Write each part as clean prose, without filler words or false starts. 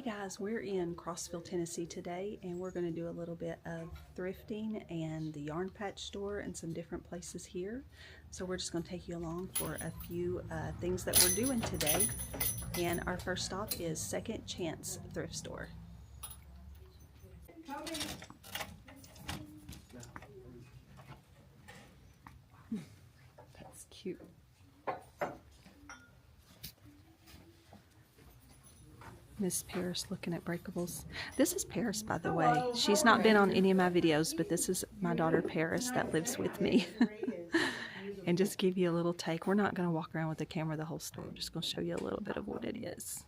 Hey guys, we're in Crossville, Tennessee today, and we're going to do a little bit of thrifting and the yarn patch store and some different places here. So we're just going to take you along for a few things that we're doing today. And our first stop is Second Chance Thrift Store. That's cute. Miss Paris looking at breakables. This is Paris, by the way. She's not been on any of my videos, but this is my daughter Paris that lives with me. And just give you a little take. We're not going to walk around with the camera the whole store. I'm just going to show you a little bit of what it is.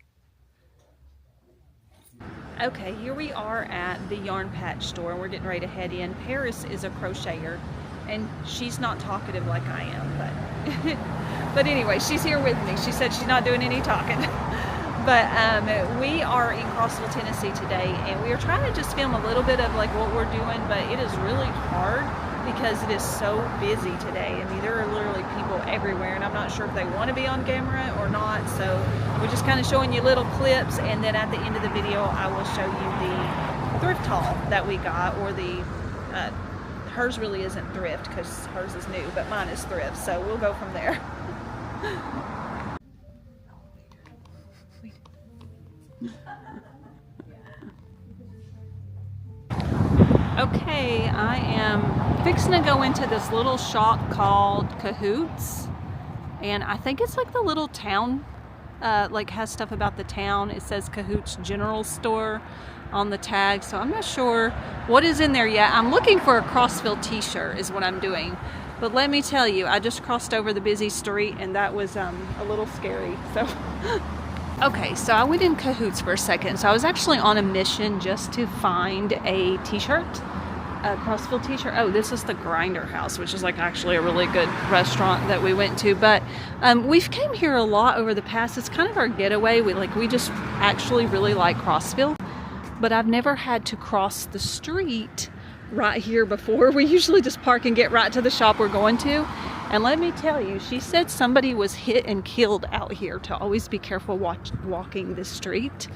Okay, here we are at the yarn patch store. We're getting ready to head in. Paris is a crocheter, and she's not talkative like I am, but anyway, she's here with me. She said she's not doing any talking. But we are in Crossville, Tennessee today, and we are trying to just film a little bit of like what we're doing, but it is really hard because it is so busy today. I mean, there are literally people everywhere, and I'm not sure if they want to be on camera or not, so we're just kind of showing you little clips, and then at the end of the video I will show you the thrift haul that we got, or the hers really isn't thrift because hers is new, but mine is thrift, so we'll go from there. Okay, I am fixing to go into this little shop called Cahoots, and I think it's like the little town, like has stuff about the town. It says Cahoots General Store on the tag, so I'm not sure what is in there yet. I'm looking for a Crossville t-shirt is what I'm doing, but let me tell you, I just crossed over the busy street and that was a little scary, so okay, so I went in Cahoots for a second. So I was actually on a mission just to find a t-shirt, a Crossville t-shirt. Oh, this is the Grinder House, which is like actually a really good restaurant that we went to. But we've came here a lot over the past. It's kind of our getaway. We just actually really like Crossville, but I've never had to cross the street right here before. We usually just park and get right to the shop we're going to. And let me tell you, she said somebody was hit and killed out here, to always be careful walking this street.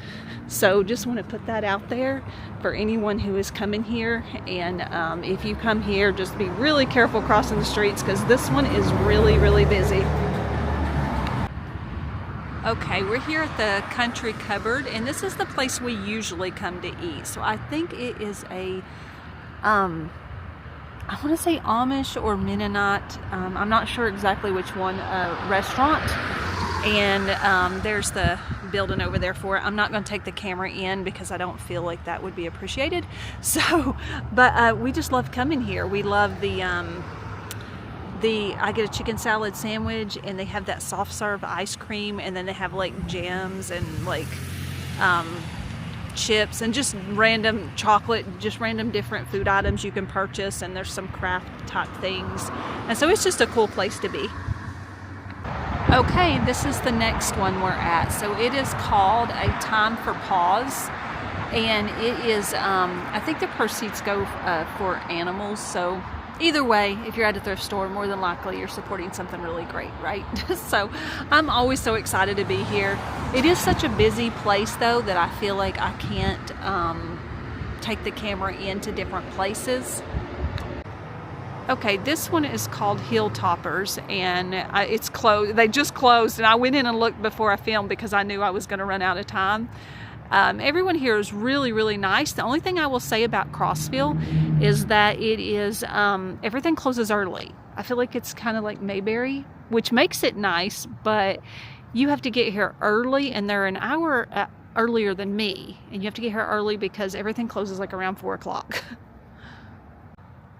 So just want to put that out there for anyone who is coming here. And if you come here, just be really careful crossing the streets because this one is really, really busy. Okay, we're here at the Country Cupboard, and this is the place we usually come to eat. So I think it is a I want to say Amish or Mennonite, I'm not sure exactly which one, restaurant, and there's the building over there for it. I'm not going to take the camera in because I don't feel like that would be appreciated, so, but we just love coming here. We love I get a chicken salad sandwich, and they have that soft serve ice cream, and then they have like jams and like chips and just random chocolate, just random different food items you can purchase, and there's some craft type things, and so it's just a cool place to be. Okay, this is the next one we're at. So it is called A Time for Pause, and it is I think the proceeds go for animals, so either way, if you're at a thrift store, more than likely you're supporting something really great, right? So I'm always so excited to be here. It is such a busy place though that I feel like I can't take the camera into different places. Okay, this one is called Hilltoppers, and it's closed. They just closed, and I went in and looked before I filmed because I knew I was going to run out of time. Everyone here is really, really nice. The only thing I will say about Crossville is that it is, everything closes early. I feel like it's kind of like Mayberry, which makes it nice, but you have to get here early, and they're an hour earlier than me, and you have to get here early because everything closes like around 4 o'clock.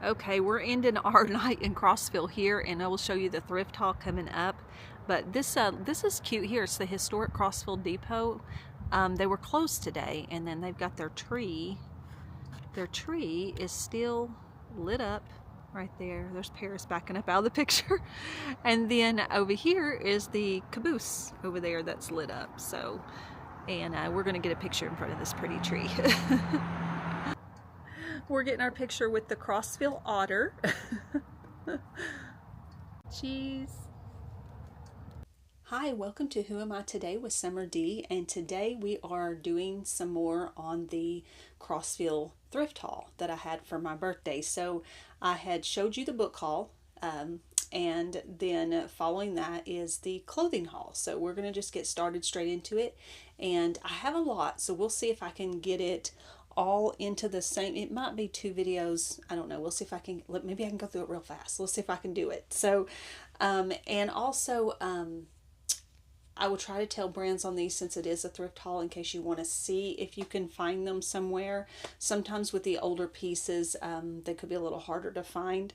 Okay, we're ending our night in Crossville here, and I will show you the thrift haul coming up. But this is cute here. It's the historic Crossville Depot. They were closed today, and then they've got their tree. Their tree is still lit up right there. There's Paris backing up out of the picture. And then over here is the caboose over there that's lit up. So, and we're going to get a picture in front of this pretty tree. We're getting our picture with the Crossville otter. Cheese. Hi, welcome to Who Am I Today with Summer D, and today we are doing some more on the Crossville thrift haul that I had for my birthday. So I had showed you the book haul, and then following that is the clothing haul. So we're going to just get started straight into it, and I have a lot, so we'll see if I can get it all into the same. It might be two videos, I don't know. We'll see if I can, maybe I can go through it real fast. Let's see if I can do it. So and also I will try to tell brands on these since it is a thrift haul in case you want to see if you can find them somewhere. Sometimes with the older pieces, they could be a little harder to find.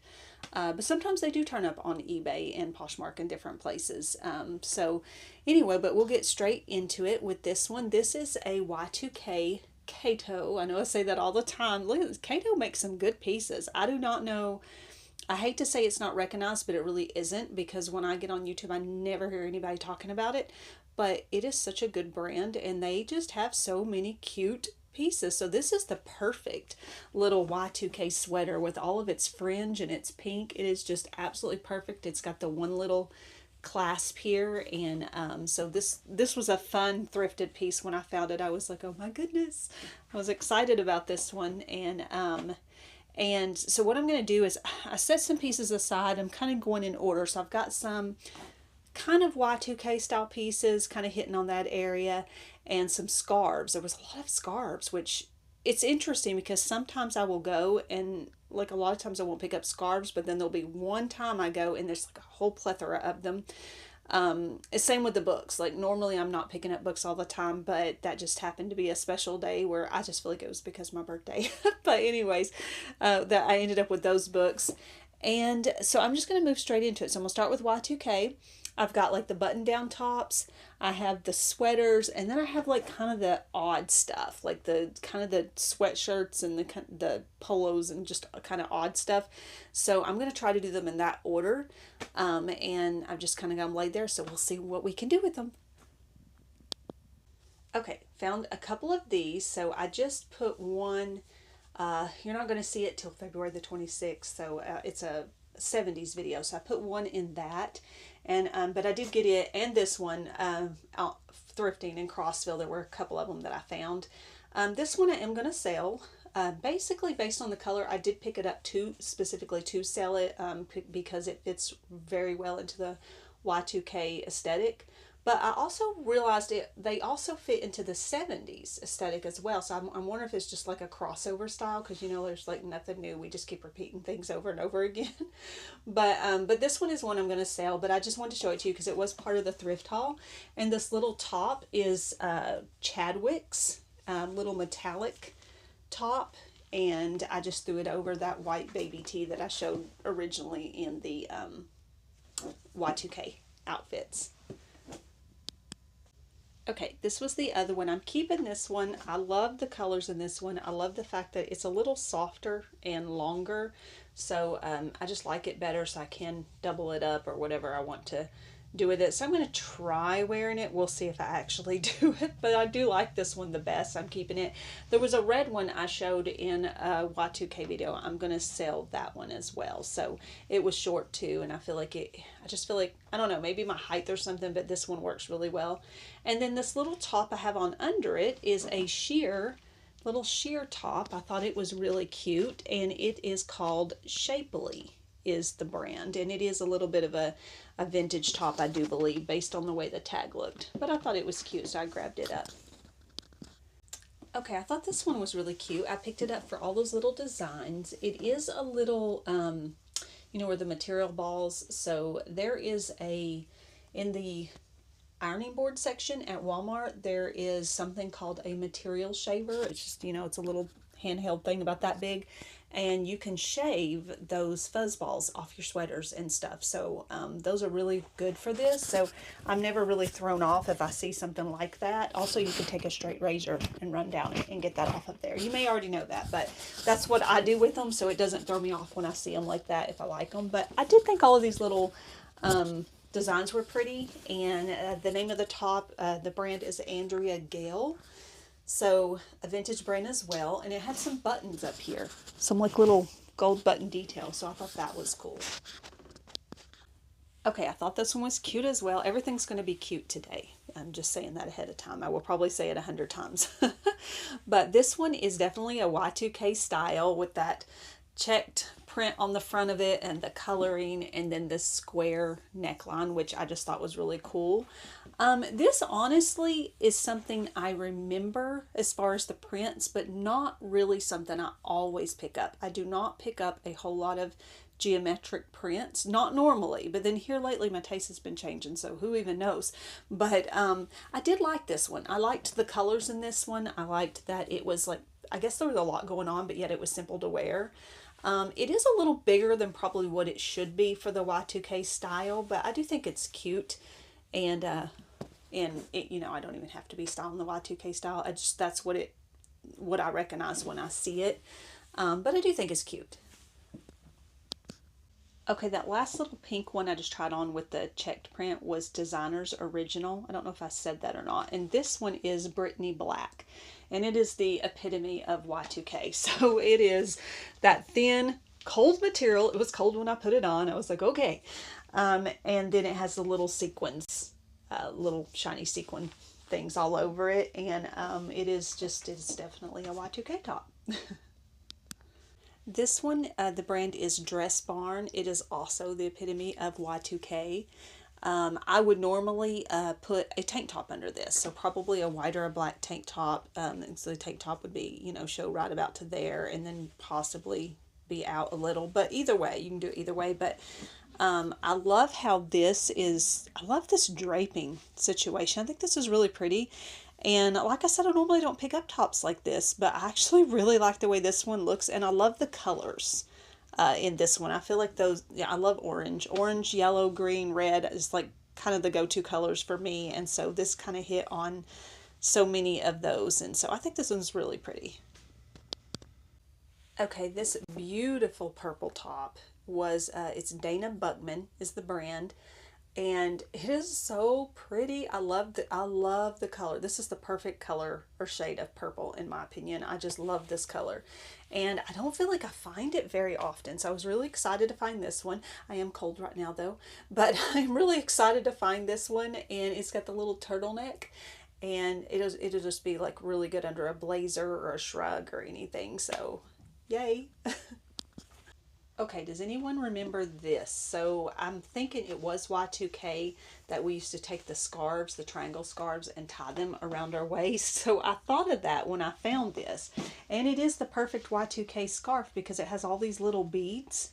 But sometimes they do turn up on eBay and Poshmark and different places. So anyway, but we'll get straight into it with this one. This is a Y2K Kato. I know I say that all the time. Look at this. Kato makes some good pieces. I do not know. I hate to say it's not recognized, but it really isn't, because when I get on YouTube, I never hear anybody talking about it. But it is such a good brand, and they just have so many cute pieces. So this is the perfect little Y2K sweater with all of its fringe and its pink. It is just absolutely perfect. It's got the one little clasp here, and so this was a fun thrifted piece. When I found it, I was like, oh my goodness, I was excited about this one. And so what I'm going to do is I set some pieces aside. I'm kind of going in order. So I've got some kind of Y2K style pieces kind of hitting on that area, and some scarves. There was a lot of scarves, which it's interesting because sometimes I will go and like a lot of times I won't pick up scarves, but then there'll be one time I go and there's like a whole plethora of them. Same with the books. Like normally I'm not picking up books all the time, but that just happened to be a special day where I just feel like it was because of my birthday. But anyways, that I ended up with those books. And so I'm just going to move straight into it. So I'm going to start with Y2K. I've got like the button down tops, I have the sweaters, and then I have like kind of the odd stuff, like the kind of the sweatshirts and the polos and just kind of odd stuff. So I'm going to try to do them in that order. And I've just kind of got them laid there, so we'll see what we can do with them. Okay, found a couple of these. So I just put one, you're not going to see it till February the 26th, so it's a 70s video, so I put one in that. And but I did get it and this one out thrifting in Crossville. There were a couple of them that I found. This one I am going to sell. Basically based on the color. I did pick it up specifically to sell it because it fits very well into the Y2K aesthetic. But I also realized they also fit into the 70s aesthetic as well. So I'm wondering if it's just like a crossover style, because you know there's like nothing new. We just keep repeating things over and over again. But this one is one I'm going to sell. But I just wanted to show it to you because it was part of the thrift haul. And this little top is Chadwick's little metallic top. And I just threw it over that white baby tee that I showed originally in the Y2K outfits. Okay, this was the other one. I'm keeping this one. I love the colors in this one. I love the fact that it's a little softer and longer. So I just like it better, so I can double it up or whatever I want to do with it. So I'm going to try wearing it. We'll see if I actually do it. But I do like this one the best. I'm keeping it. There was a red one I showed in a Y2K video. I'm going to sell that one as well. So it was short too, and I feel like I just feel like, I don't know, maybe my height or something, but this one works really well. And then this little top I have on under it is a little sheer top. I thought it was really cute, and it is called Shapely is the brand, and it is a little bit of a vintage top, I do believe, based on the way the tag looked. But I thought it was cute, so I grabbed it up. Okay, I thought this one was really cute. I picked it up for all those little designs. It is a little, you know, where the material balls. So there is in the ironing board section at Walmart, there is something called a material shaver. It's just, you know, it's a little handheld thing about that big, and you can shave those fuzz balls off your sweaters and stuff. So those are really good for this. So I'm never really thrown off if I see something like that. Also, you can take a straight razor and run down it and get that off of there. You may already know that, but that's what I do with them, so it doesn't throw me off when I see them like that if I like them. But I did think all of these little designs were pretty. And the name of the top, the brand is Andrea Gale. So a vintage brand as well, and it had some buttons up here, some like little gold button details, so I thought that was cool. Okay, I thought this one was cute as well. Everything's going to be cute today. I'm just saying that ahead of time. I will probably say it 100 times. But this one is definitely a Y2K style with that checked print on the front of it and the coloring, and then this square neckline, which I just thought was really cool. This honestly is something I remember as far as the prints, but not really something I always pick up. I do not pick up a whole lot of geometric prints, not normally, but then here lately my taste has been changing, so who even knows. But I did like this one. I liked the colors in this one. I liked that it was like, I guess there was a lot going on, but yet it was simple to wear. It is a little bigger than probably what it should be for the Y2K style, but I do think it's cute. And it, you know, I don't even have to be styled in the Y2K style. I just, that's what I recognize when I see it. But I do think it's cute. Okay, that last little pink one I just tried on with the checked print was Designer's Original. I don't know if I said that or not. And this one is Brittany Black. And it is the epitome of Y2K. So it is that thin, cold material. It was cold when I put it on. I was like, okay. And then it has the little sequins, little shiny sequin things all over it. And it's definitely a Y2K top. This one, the brand is Dress Barn. It is also the epitome of Y2K. I would normally put a tank top under this, so probably a white or a black tank top. So the tank top would be, you know, show right about to there, and then possibly be out a little. But either way, you can do it either way. But I love how I love this draping situation. I think this is really pretty. And like I said, I normally don't pick up tops like this, but I actually really like the way this one looks, and I love the colors in this one. I feel like those, yeah, I love orange. Orange, yellow, green, red is like kind of the go-to colors for me, and so this kind of hit on so many of those, and so I think this one's really pretty. Okay, this beautiful purple top was, it's Dana Buckman is the brand, and it is so pretty. I love the color. This is the perfect color or shade of purple in my opinion. I just love this color, and I don't feel like I find it very often, so I was really excited to find this one. I am cold right now though, but I'm really excited to find this one, and it's got the little turtleneck, and it'll just be like really good under a blazer or a shrug or anything, so yay. Okay, does anyone remember this? So I'm thinking it was Y2K that we used to take the scarves, the triangle scarves, and tie them around our waist. So I thought of that when I found this. And it is the perfect Y2K scarf because it has all these little beads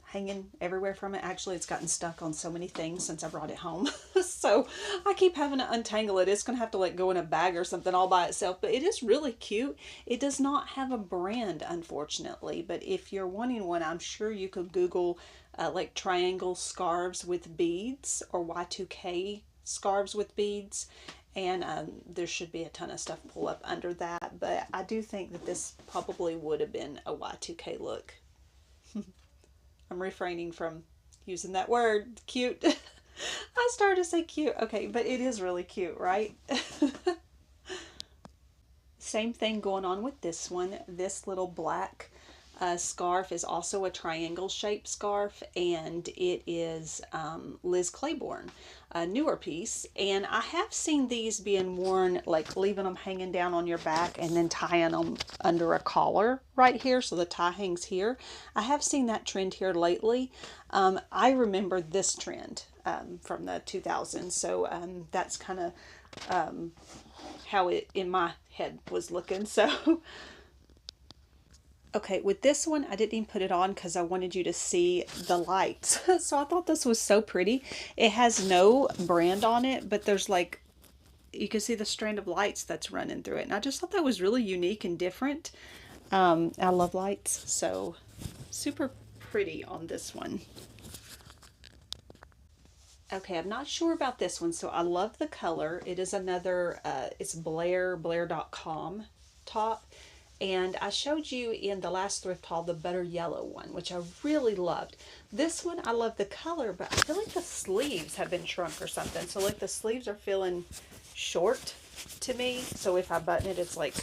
hanging everywhere from it. Actually, it's gotten stuck on so many things since I brought it home. So I keep having to untangle it. It's going to have to like go in a bag or something all by itself, but it is really cute. It does not have a brand, unfortunately, but if you're wanting one, I'm sure you could Google like triangle scarves with beads or Y2K scarves with beads, and there should be a ton of stuff pull up under that, but I do think that this probably would have been a Y2K look. I'm refraining from using that word, cute. I started to say cute. Okay, but it is really cute, right? Same thing going on with this one. This little black scarf is also a triangle shaped scarf, and it is Liz Claiborne, a newer piece. And I have seen these being worn, like leaving them hanging down on your back and then tying them under a collar right here, so the tie hangs here. I have seen that trend here lately. I remember this trend from the 2000s, so that's kind of how it in my head was looking. So okay, with this one, I didn't even put it on because I wanted you to see the lights. So I thought this was so pretty. It has no brand on it, but there's like, you can see the strand of lights that's running through it. And I just thought that was really unique and different. I love lights, so super pretty on this one. Okay, I'm not sure about this one, so I love the color. It is another, it's Blair.com top. And I showed you in the last thrift haul the butter yellow one, which I really loved. This one, I love the color, but I feel like the sleeves have been shrunk or something. So like the sleeves are feeling short to me. So if I button it, it's like,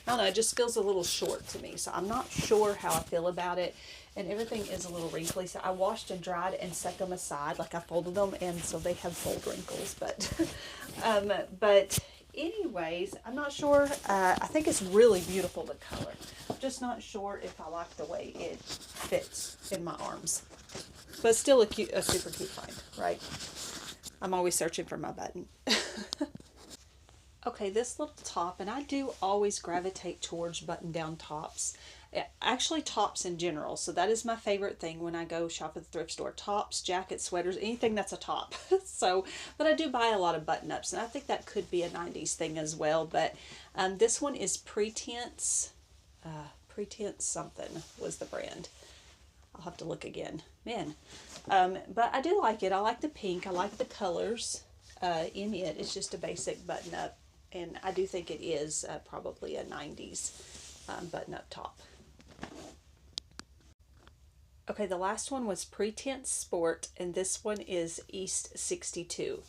I don't know, it just feels a little short to me. So I'm not sure how I feel about it. And everything is a little wrinkly. So I washed and dried and set them aside. Like I folded them, and so they have fold wrinkles. But anyways, I'm not sure. I think it's really beautiful, the color. I'm just not sure if I like the way it fits in my arms. But still a super cute find, right? I'm always searching for my button. Okay, this little top, and I do always gravitate towards button-down tops. Actually, tops in general. So that is my favorite thing when I go shop at the thrift store. Tops, jackets, sweaters, anything that's a top. But I do buy a lot of button-ups, and I think that could be a 90s thing as well. But this one is Pretense. Pretense something was the brand. I'll have to look again. Man. But I do like it. I like the pink. I like the colors in it. It's just a basic button-up. And I do think it is probably a 90s button-up top. Okay, the last one was Pretense Sport, and this one is East 62.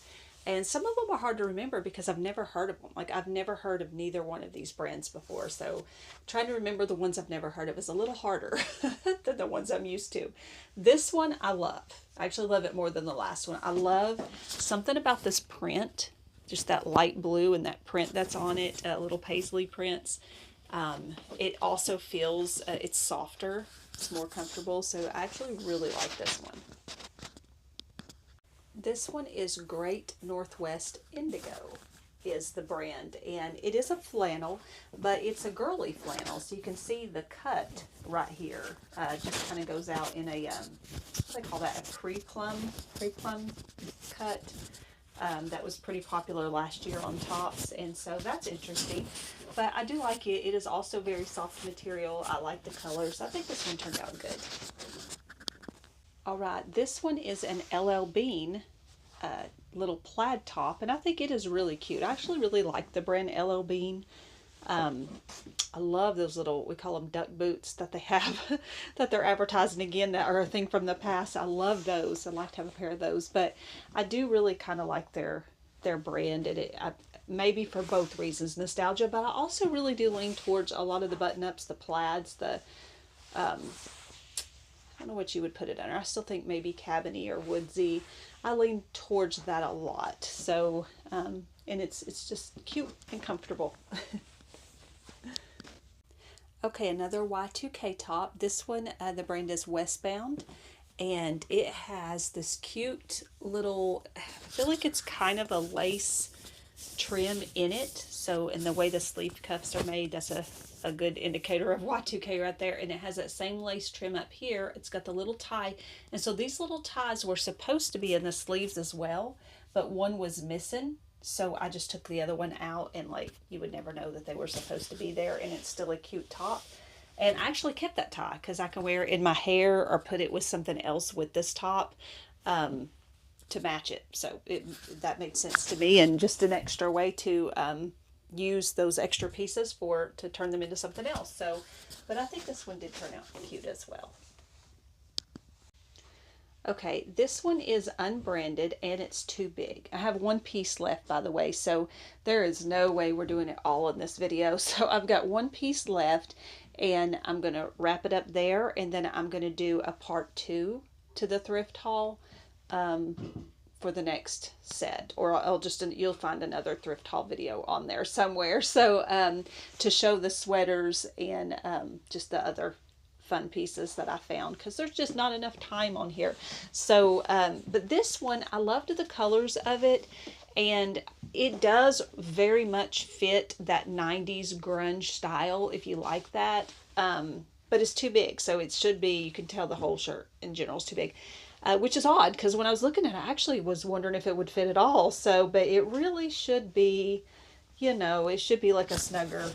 And some of them are hard to remember because I've never heard of them. Like, I've never heard of neither one of these brands before. So trying to remember the ones I've never heard of is a little harder than the ones I'm used to. This one I love. I actually love it more than the last one. I love something about this print. Just that light blue and that print that's on it, little paisley prints. It also feels, it's softer, it's more comfortable, so I actually really like this one. This one is Great Northwest Indigo is the brand, and it is a flannel, but it's a girly flannel, so you can see the cut right here. Just kind of goes out in a, what do they call that, a pre-plum cut. That was pretty popular last year on tops, and so that's interesting. But I do like it. It is also very soft material. I like the colors. I think this one turned out good. All right, this one is an LL Bean little plaid top, and I think it is really cute. I actually really like the brand LL Bean. I love those little, we call them duck boots that they have, that they're advertising again, that are a thing from the past. I love those. I'd like to have a pair of those, but I do really kind of like their brand, and maybe for both reasons, nostalgia, but I also really do lean towards a lot of the button-ups, the plaids, I don't know what you would put it under. I still think maybe cabiny or woodsy. I lean towards that a lot. So, and it's just cute and comfortable. Okay, another Y2K top. This one, the brand is Westbound, and it has this cute little, I feel like it's kind of a lace trim in it. So, in the way the sleeve cuffs are made, that's a good indicator of Y2K right there. And it has that same lace trim up here. It's got the little tie. And so these little ties were supposed to be in the sleeves as well, but one was missing. So I just took the other one out, and like, you would never know that they were supposed to be there, and it's still a cute top. And I actually kept that tie because I can wear it in my hair or put it with something else with this top to match it. So that made sense to me, and just an extra way to use those extra pieces to turn them into something else. So, but I think this one did turn out cute as well. Okay, this one is unbranded, and it's too big. I have one piece left, by the way, so there is no way we're doing it all in this video. So I've got one piece left, and I'm going to wrap it up there, and then I'm going to do a part 2 to the thrift haul for the next set, or you'll find another thrift haul video on there somewhere. So to show the sweaters and just the other fun pieces that I found, because there's just not enough time on here. So but this one, I loved the colors of it, and it does very much fit that 90s grunge style if you like that, but it's too big, so it should be, you can tell the whole shirt in general is too big, which is odd because when I was looking at it, I actually was wondering if it would fit at all. So, but it really should be, you know, it should be like a snugger.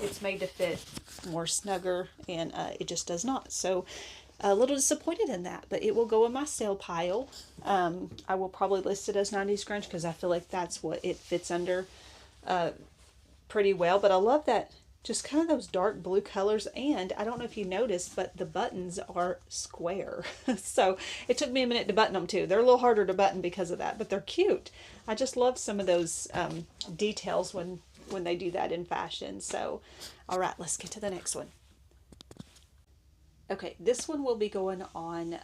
It's made to fit more snugger, and it just does not. So a little disappointed in that, but it will go in my sale pile. I will probably list it as 90s grunge because I feel like that's what it fits under pretty well. But I love that, just kind of those dark blue colors, and I don't know if you noticed, but the buttons are square. So it took me a minute to button them too. They're a little harder to button because of that, but they're cute. I just love some of those details when when they do that in fashion. So, all right, let's get to the next one. Okay, this one will be going on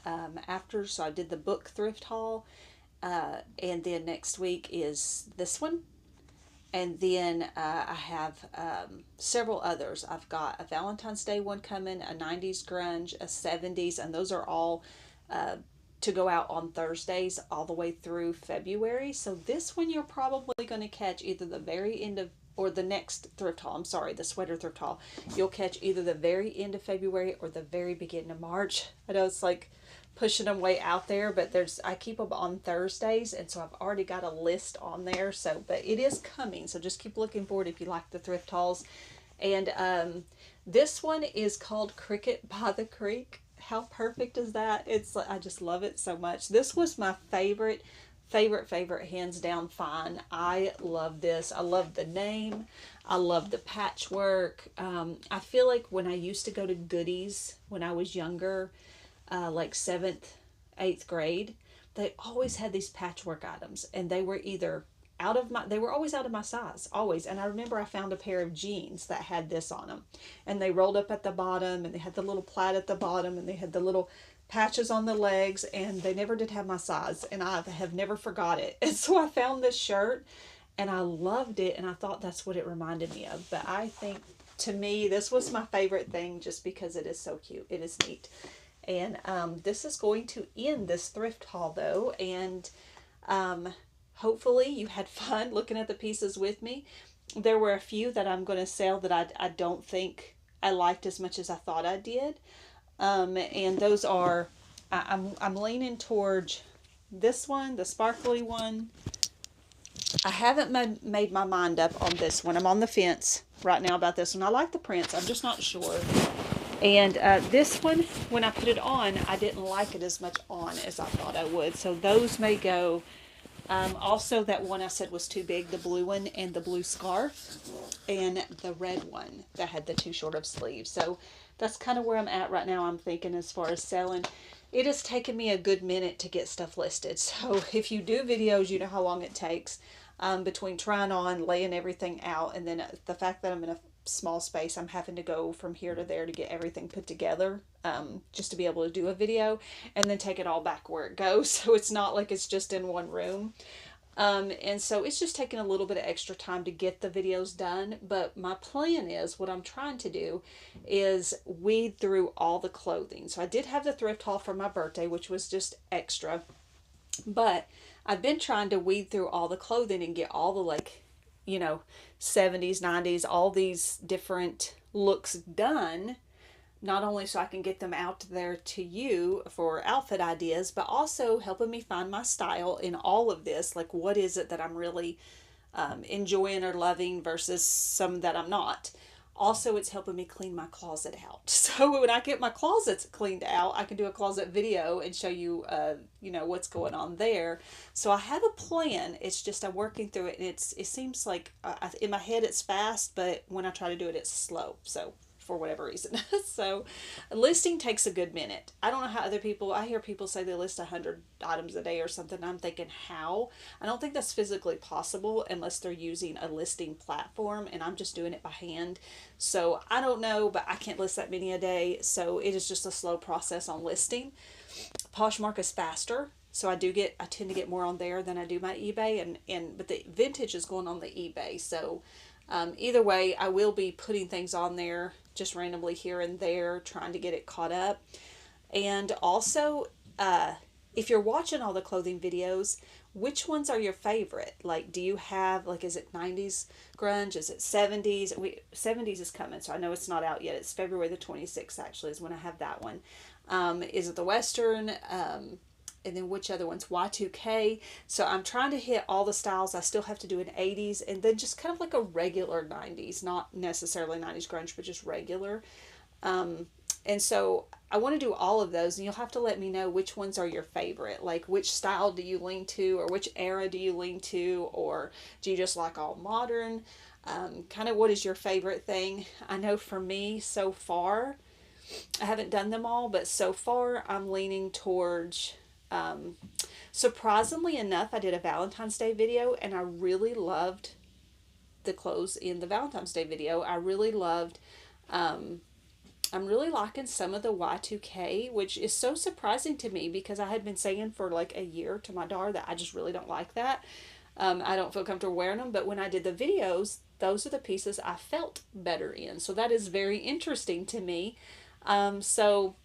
after. So I did the book thrift haul, and then next week is this one. And then I have several others. I've got a Valentine's Day one coming, a 90s grunge, a 70s, and those are all to go out on Thursdays all the way through February. So this one you're probably going to catch either the very end of, or the next thrift haul, I'm sorry, the sweater thrift haul. You'll catch either the very end of February or the very beginning of March. I know it's like pushing them way out there, but I keep them on Thursdays, and so I've already got a list on there. So, but it is coming, so just keep looking forward if you like the thrift hauls. And this one is called Cricket by the Creek. How perfect is that? I just love it so much. This was my favorite hands down find. I love this. I love the name. I love the patchwork. I feel like when I used to go to Goodies when I was younger, like 7th, 8th grade, they always had these patchwork items, and they were either they were always out of my size, always. And I remember I found a pair of jeans that had this on them, and they rolled up at the bottom, and they had the little plaid at the bottom, and they had the little patches on the legs, and they never did have my size, and I have never forgot it. And so I found this shirt, and I loved it, and I thought that's what it reminded me of. But I think, to me, this was my favorite thing just because it is so cute. It is neat. And this is going to end this thrift haul, though, and hopefully you had fun looking at the pieces with me. There were a few that I'm going to sell that I don't think I liked as much as I thought I did. And those are, I'm leaning towards this one, the sparkly one. I haven't made my mind up on this one. I'm on the fence right now about this one. I like the prints. I'm just not sure. And this one, when I put it on, I didn't like it as much on as I thought I would. So those may go. Also, that one I said was too big, the blue one and the blue scarf, and the red one that had the too short of sleeves. So that's kind of where I'm at right now, I'm thinking, as far as selling. It has taken me a good minute to get stuff listed. So if you do videos, you know how long it takes between trying on, laying everything out, and then the fact that I'm in a small space, I'm having to go from here to there to get everything put together, just to be able to do a video, and then take it all back where it goes. So it's not like it's just in one room. And so it's just taking a little bit of extra time to get the videos done. But my plan is, what I'm trying to do is weed through all the clothing. So I did have the thrift haul for my birthday, which was just extra. But I've been trying to weed through all the clothing and get all the, like, 70s, 90s, all these different looks done. Not only so I can get them out there to you for outfit ideas, but also helping me find my style in all of this. Like, what is it that I'm really enjoying or loving versus some that I'm not. Also, it's helping me clean my closet out. So when I get my closets cleaned out, I can do a closet video and show you, what's going on there. So I have a plan. It's just I'm working through it, and it seems like in my head it's fast, but when I try to do it, it's slow. So for whatever reason. So listing takes a good minute. I don't know how other people, I hear people say they list 100 items a day or something. I'm thinking, how? I don't think that's physically possible unless they're using a listing platform, and I'm just doing it by hand. So I don't know, but I can't list that many a day. So it is just a slow process on listing. Poshmark is faster. So I tend to get more on there than I do my eBay, but the vintage is going on the eBay. So either way, I will be putting things on there just randomly here and there, trying to get it caught up. And also, if you're watching all the clothing videos, which ones are your favorite? Like, do you have, like, is it 90s grunge? Is it 70s? 70s is coming, so I know it's not out yet. It's February the 26th, actually, is when I have that one. Is it the Western? And then which other ones? Y2K. So I'm trying to hit all the styles. I still have to do an 80s, and then just kind of like a regular 90s, not necessarily 90s grunge, but just regular. And so I want to do all of those, and you'll have to let me know which ones are your favorite. Like, which style do you lean to, or which era do you lean to, or do you just like all modern? Kind of what is your favorite thing? I know for me, so far, I haven't done them all, but so far I'm leaning towards... surprisingly enough, I did a Valentine's Day video, and I really loved the clothes in the Valentine's Day video. I really loved, I'm really liking some of the Y2K, which is so surprising to me because I had been saying for like a year to my daughter that I just really don't like that. I don't feel comfortable wearing them, but when I did the videos, those are the pieces I felt better in. So that is very interesting to me. So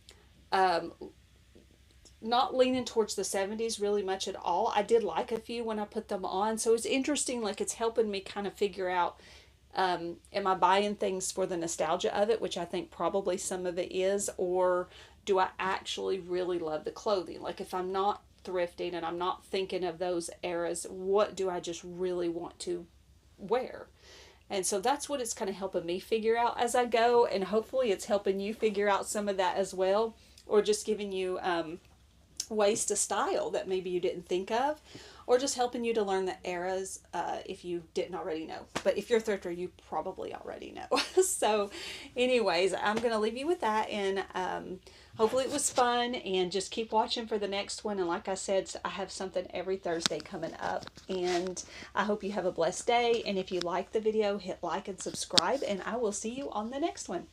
not leaning towards the 70s really much at all. I did like a few when I put them on. So it's interesting, like it's helping me kind of figure out, am I buying things for the nostalgia of it, which I think probably some of it is, or do I actually really love the clothing? Like if I'm not thrifting and I'm not thinking of those eras, what do I just really want to wear? And so that's what it's kind of helping me figure out as I go, and hopefully it's helping you figure out some of that as well, or just giving you ways to style that maybe you didn't think of, or just helping you to learn the eras if you didn't already know. But if you're a thrifter, you probably already know. So anyways, I'm going to leave you with that, and hopefully it was fun, and just keep watching for the next one. And like I said, I have something every Thursday coming up, and I hope you have a blessed day. And if you like the video, hit like and subscribe, and I will see you on the next one.